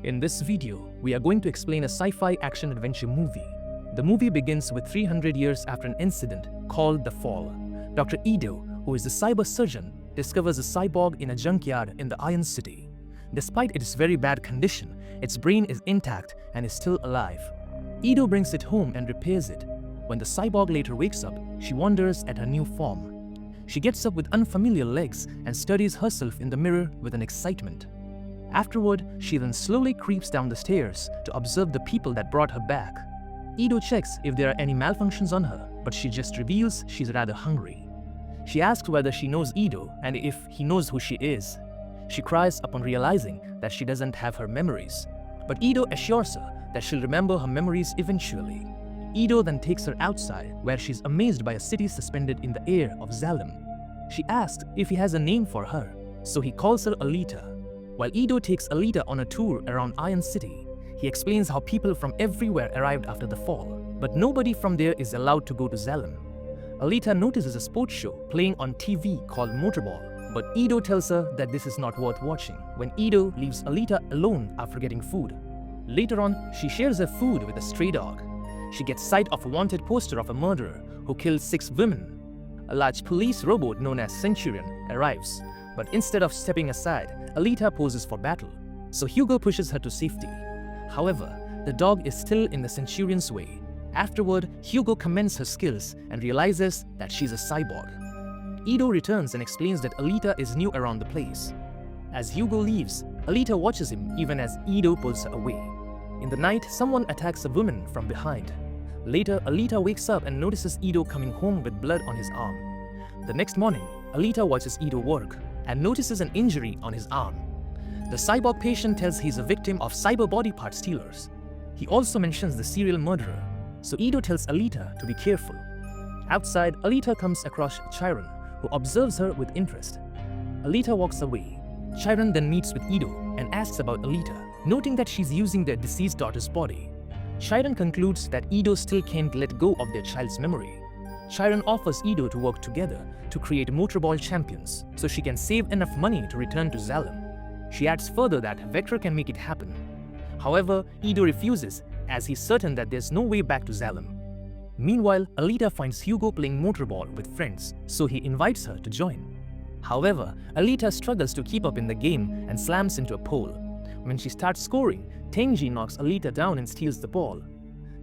In this video, we are going to explain a sci-fi action-adventure movie. The movie begins with 300 years after an incident called The Fall. Dr. Ido, who is a cyber surgeon, discovers a cyborg in a junkyard in the Iron City. Despite its very bad condition, its brain is intact and is still alive. Ido brings it home and repairs it. When the cyborg later wakes up, she wonders at her new form. She gets up with unfamiliar legs and studies herself in the mirror with an excitement. Afterward, she then slowly creeps down the stairs to observe the people that brought her back. Ido checks if there are any malfunctions on her, but she just reveals she's rather hungry. She asks whether she knows Ido and if he knows who she is. She cries upon realizing that she doesn't have her memories, but Ido assures her that she'll remember her memories eventually. Ido then takes her outside, where she's amazed by a city suspended in the air of Zalem. She asks if he has a name for her, so he calls her Alita. While Ido takes Alita on a tour around Iron City, he explains how people from everywhere arrived after the fall, but nobody from there is allowed to go to Zalem. Alita notices a sports show playing on TV called Motorball, but Ido tells her that this is not worth watching when Ido leaves Alita alone after getting food. Later on, she shares her food with a stray dog. She gets sight of a wanted poster of a murderer who killed 6 women. A large police robot known as Centurion arrives, but instead of stepping aside, Alita poses for battle, so Hugo pushes her to safety. However, the dog is still in the Centurion's way. Afterward, Hugo commends her skills and realizes that she's a cyborg. Ido returns and explains that Alita is new around the place. As Hugo leaves, Alita watches him even as Ido pulls her away. In the night, someone attacks a woman from behind. Later, Alita wakes up and notices Ido coming home with blood on his arm. The next morning, Alita watches Ido work and notices an injury on his arm. The cyborg patient tells he's a victim of cyber body part stealers. He also mentions the serial murderer, so Ido tells Alita to be careful. Outside, Alita comes across Chiron, who observes her with interest. Alita walks away. Chiron then meets with Ido and asks about Alita, noting that she's using their deceased daughter's body. Chiron concludes that Ido still can't let go of their child's memory. Chiron offers Ido to work together to create motorball champions so she can save enough money to return to Zalem. She adds further that Vector can make it happen. However, Ido refuses as he's certain that there's no way back to Zalem. Meanwhile, Alita finds Hugo playing motorball with friends, so he invites her to join. However, Alita struggles to keep up in the game and slams into a pole. When she starts scoring, Tenji knocks Alita down and steals the ball.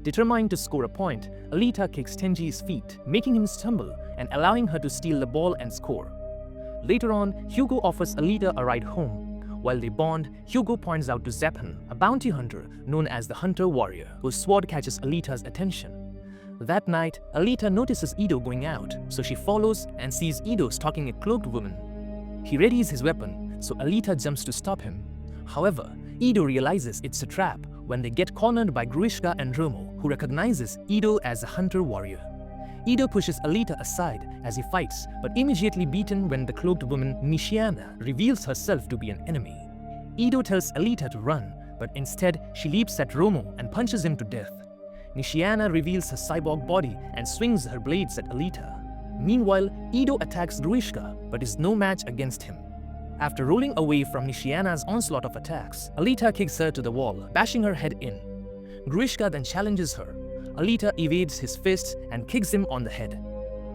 Determined to score a point, Alita kicks Tenji's feet, making him stumble and allowing her to steal the ball and score. Later on, Hugo offers Alita a ride home. While they bond, Hugo points out to Zepan, a bounty hunter known as the Hunter Warrior, whose sword catches Alita's attention. That night, Alita notices Ido going out, so she follows and sees Ido stalking a cloaked woman. He readies his weapon, so Alita jumps to stop him. However, Ido realizes it's a trap when they get cornered by Gruishka and Romo, who recognizes Ido as a Hunter Warrior. Ido pushes Alita aside as he fights, but immediately beaten when the cloaked woman Nishiana reveals herself to be an enemy. Ido tells Alita to run, but instead she leaps at Romo and punches him to death. Nishiana reveals her cyborg body and swings her blades at Alita. Meanwhile, Ido attacks Gruishka, but is no match against him. After rolling away from Nishiana's onslaught of attacks, Alita kicks her to the wall, bashing her head in. Gruishka then challenges her. Alita evades his fists and kicks him on the head.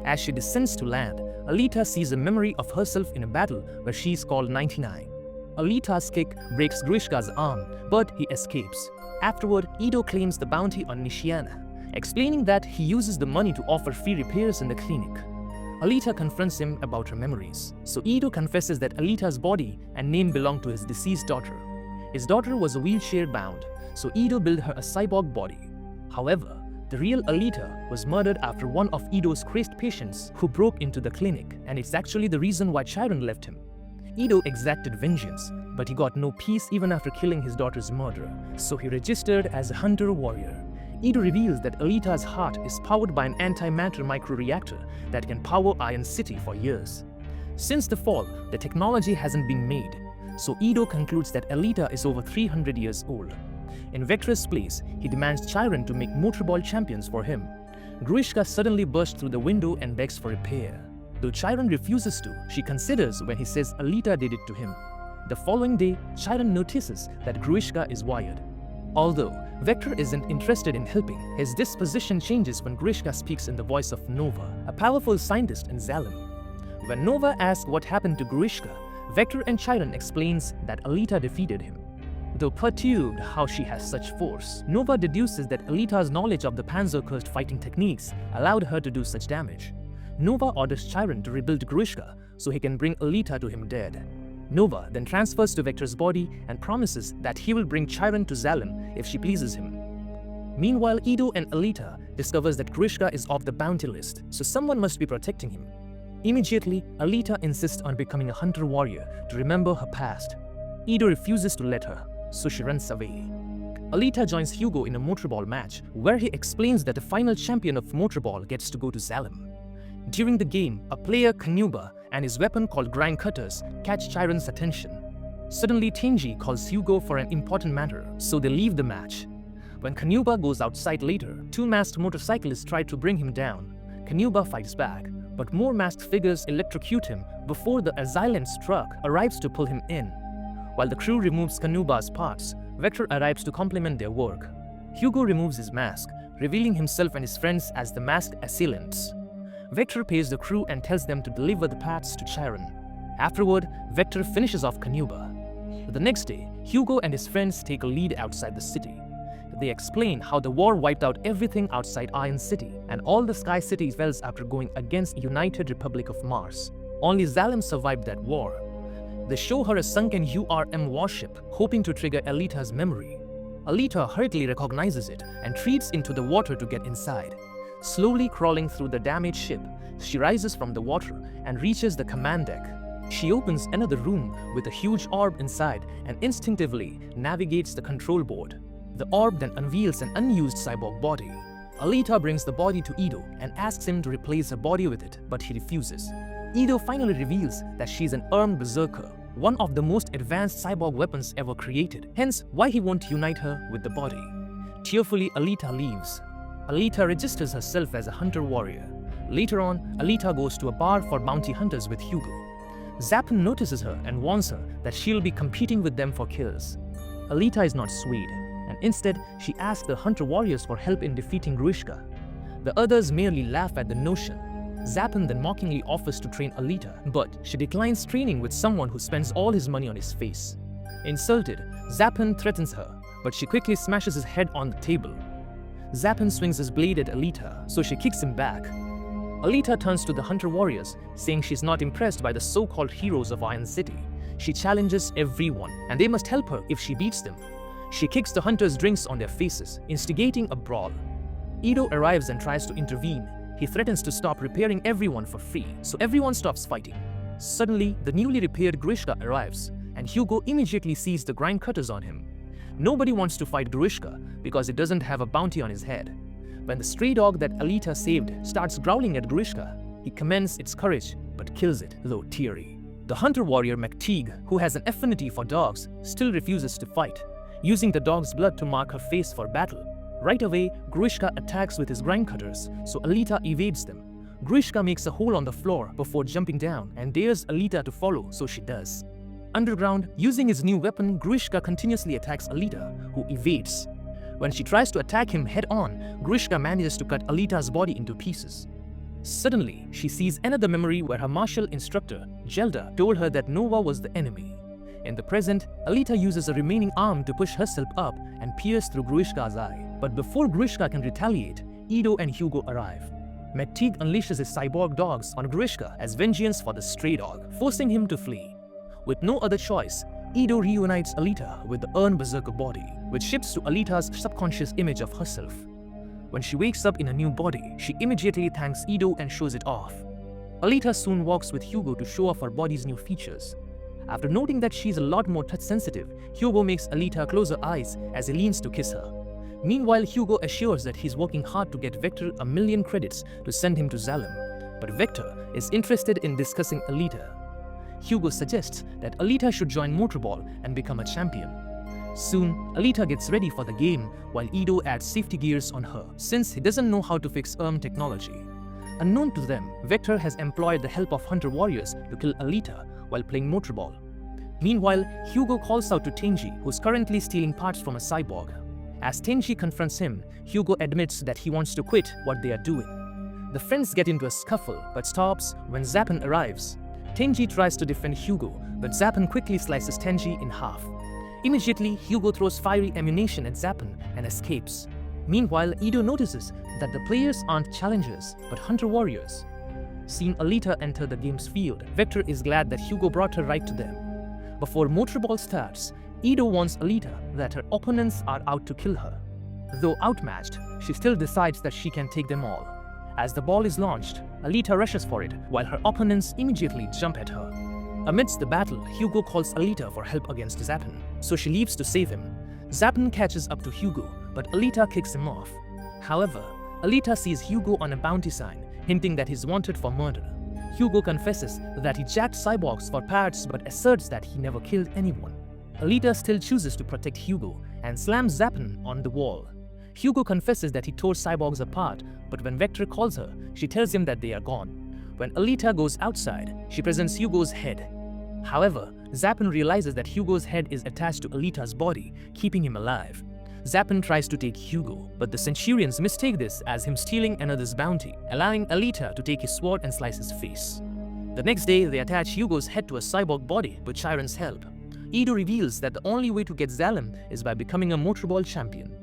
As she descends to land, Alita sees a memory of herself in a battle where she's called 99. Alita's kick breaks Gruishka's arm, but he escapes. Afterward, Ido claims the bounty on Nishiana, explaining that he uses the money to offer free repairs in the clinic. Alita confronts him about her memories, so Ido confesses that Alita's body and name belonged to his deceased daughter. His daughter was wheelchair-bound, so Ido built her a cyborg body. However, the real Alita was murdered after one of Ido's crazed patients who broke into the clinic, and it's actually the reason why Chiron left him. Ido exacted vengeance, but he got no peace even after killing his daughter's murderer, so he registered as a Hunter Warrior. Ido reveals that Alita's heart is powered by an antimatter microreactor that can power Iron City for years. Since the fall, the technology hasn't been made, so Ido concludes that Alita is over 300 years old. In Vector's place, he demands Chiron to make motorball champions for him. Gruishka suddenly bursts through the window and begs for repair. Though Chiron refuses to, she considers when he says Alita did it to him. The following day, Chiron notices that Grishka is wired. Although Vector isn't interested in helping, his disposition changes when Grishka speaks in the voice of Nova, a powerful scientist in Zalem. When Nova asks what happened to Grishka, Vector and Chiron explains that Alita defeated him. Though perturbed how she has such force, Nova deduces that Alita's knowledge of the Panzer-cursed fighting techniques allowed her to do such damage. Nova orders Chiron to rebuild Grishka so he can bring Alita to him dead. Nova then transfers to Vector's body and promises that he will bring Chiron to Zalem if she pleases him. Meanwhile, Ido and Alita discovers that Grishka is off the bounty list, so someone must be protecting him. Immediately, Alita insists on becoming a hunter-warrior to remember her past. Ido refuses to let her, so she runs away. Alita joins Hugo in a motorball match, where he explains that the final champion of motorball gets to go to Zalem. During the game, a player, Kanuba, and his weapon called grind cutters catch Chiron's attention. Suddenly, Tenji calls Hugo for an important matter, so they leave the match. When Kanuba goes outside later, two masked motorcyclists try to bring him down. Kanuba fights back, but more masked figures electrocute him before the assailant truck arrives to pull him in. While the crew removes Kanuba's parts, Vector arrives to compliment their work. Hugo removes his mask, revealing himself and his friends as the masked assailants. Vector pays the crew and tells them to deliver the parts to Chiron. Afterward, Vector finishes off Kanuba. The next day, Hugo and his friends take a lead outside the city. They explain how the war wiped out everything outside Iron City, and all the Sky City fell after going against United Republic of Mars. Only Zalem survived that war. They show her a sunken URM warship, hoping to trigger Alita's memory. Alita hurriedly recognizes it and retreats into the water to get inside. Slowly crawling through the damaged ship, she rises from the water and reaches the command deck. She opens another room with a huge orb inside and instinctively navigates the control board. The orb then unveils an unused cyborg body. Alita brings the body to Ido and asks him to replace her body with it, but he refuses. Ido finally reveals that she's an armed berserker, one of the most advanced cyborg weapons ever created, hence why he won't unite her with the body. Tearfully, Alita leaves. Alita registers herself as a hunter-warrior. Later on, Alita goes to a bar for bounty hunters with Hugo. Zappen notices her and warns her that she'll be competing with them for kills. Alita is not swayed, and instead, she asks the hunter-warriors for help in defeating Grishka. The others merely laugh at the notion. Zappen then mockingly offers to train Alita, but she declines training with someone who spends all his money on his face. Insulted, Zappen threatens her, but she quickly smashes his head on the table. Zappen swings his blade at Alita, so she kicks him back. Alita turns to the hunter-warriors, saying she's not impressed by the so-called heroes of Iron City. She challenges everyone, and they must help her if she beats them. She kicks the hunters' drinks on their faces, instigating a brawl. Ido arrives and tries to intervene. He threatens to stop repairing everyone for free, so everyone stops fighting. Suddenly, the newly repaired Grishka arrives, and Hugo immediately sees the grind cutters on him. Nobody wants to fight Grishka because it doesn't have a bounty on his head. When the stray dog that Alita saved starts growling at Grishka, he commends its courage but kills it, though teary. The hunter-warrior McTeague, who has an affinity for dogs, still refuses to fight, using the dog's blood to mark her face for battle. Right away, Grishka attacks with his grind cutters, so Alita evades them. Grishka makes a hole on the floor before jumping down and dares Alita to follow, so she does. Underground, using his new weapon, Grishka continuously attacks Alita, who evades. When she tries to attack him head-on, Grishka manages to cut Alita's body into pieces. Suddenly, she sees another memory where her martial instructor, Zelda, told her that Nova was the enemy. In the present, Alita uses a remaining arm to push herself up and pierce through Grishka's eye. But before Grishka can retaliate, Ido and Hugo arrive. McTeague unleashes his cyborg dogs on Grishka as vengeance for the stray dog, forcing him to flee. With no other choice, Ido reunites Alita with the Urn Berserker body, which shifts to Alita's subconscious image of herself. When she wakes up in a new body, she immediately thanks Ido and shows it off. Alita soon walks with Hugo to show off her body's new features. After noting that she's a lot more touch-sensitive, Hugo makes Alita close her eyes as he leans to kiss her. Meanwhile, Hugo assures that he's working hard to get Vector 1,000,000 credits to send him to Zalem, but Vector is interested in discussing Alita. Hugo suggests that Alita should join Motorball and become a champion. Soon, Alita gets ready for the game while Ido adds safety gears on her, since he doesn't know how to fix technology. Unknown to them, Vector has employed the help of hunter warriors to kill Alita while playing Motorball. Meanwhile, Hugo calls out to Tenji, who's currently stealing parts from a cyborg. As Tenji confronts him, Hugo admits that he wants to quit what they are doing. The friends get into a scuffle, but stops when Zappen arrives. Tenji tries to defend Hugo, but Zappen quickly slices Tenji in half. Immediately, Hugo throws fiery ammunition at Zappen and escapes. Meanwhile, Ido notices that the players aren't challengers, but hunter-warriors. Seeing Alita enter the game's field, Vector is glad that Hugo brought her right to them. Before Motorball starts, Ido warns Alita that her opponents are out to kill her. Though outmatched, she still decides that she can take them all. As the ball is launched, Alita rushes for it, while her opponents immediately jump at her. Amidst the battle, Hugo calls Alita for help against Zappen, so she leaves to save him. Zappen catches up to Hugo, but Alita kicks him off. However, Alita sees Hugo on a bounty sign, hinting that he's wanted for murder. Hugo confesses that he jacked cyborgs for parts but asserts that he never killed anyone. Alita still chooses to protect Hugo and slams Zappen on the wall. Hugo confesses that he tore cyborgs apart, but when Vector calls her, she tells him that they are gone. When Alita goes outside, she presents Hugo's head. However, Zappen realizes that Hugo's head is attached to Alita's body, keeping him alive. Zappen tries to take Hugo, but the Centurions mistake this as him stealing another's bounty, allowing Alita to take his sword and slice his face. The next day, they attach Hugo's head to a cyborg body with Chiron's help. Ido reveals that the only way to get Zalem is by becoming a Motorball champion.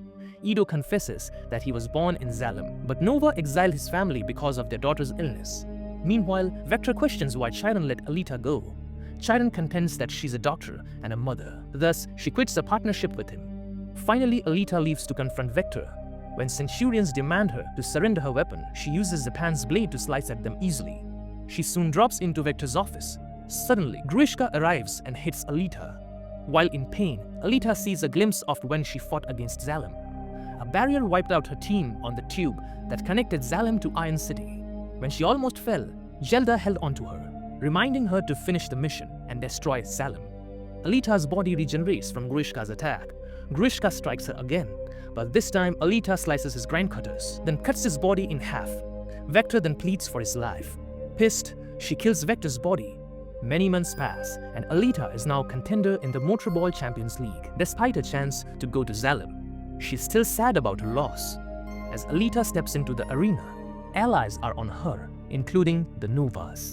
Ido confesses that he was born in Zalem, but Nova exiled his family because of their daughter's illness. Meanwhile, Vector questions why Chiron let Alita go. Chiron contends that she's a doctor and a mother, thus she quits a partnership with him. Finally, Alita leaves to confront Vector. When Centurions demand her to surrender her weapon, she uses Zapan's blade to slice at them easily. She soon drops into Vector's office. Suddenly, Grishka arrives and hits Alita. While in pain, Alita sees a glimpse of when she fought against Zalem. A barrier wiped out her team on the tube that connected Zalem to Iron City. When she almost fell, Zelda held onto her, reminding her to finish the mission and destroy Zalem. Alita's body regenerates from Grishka's attack. Grishka strikes her again, but this time Alita slices his grind cutters, then cuts his body in half. Vector then pleads for his life. Pissed, she kills Vector's body. Many months pass, and Alita is now contender in the Motorball Champions League, despite a chance to go to Zalem. She's still sad about her loss. As Alita steps into the arena, allies are on her, including the Novas.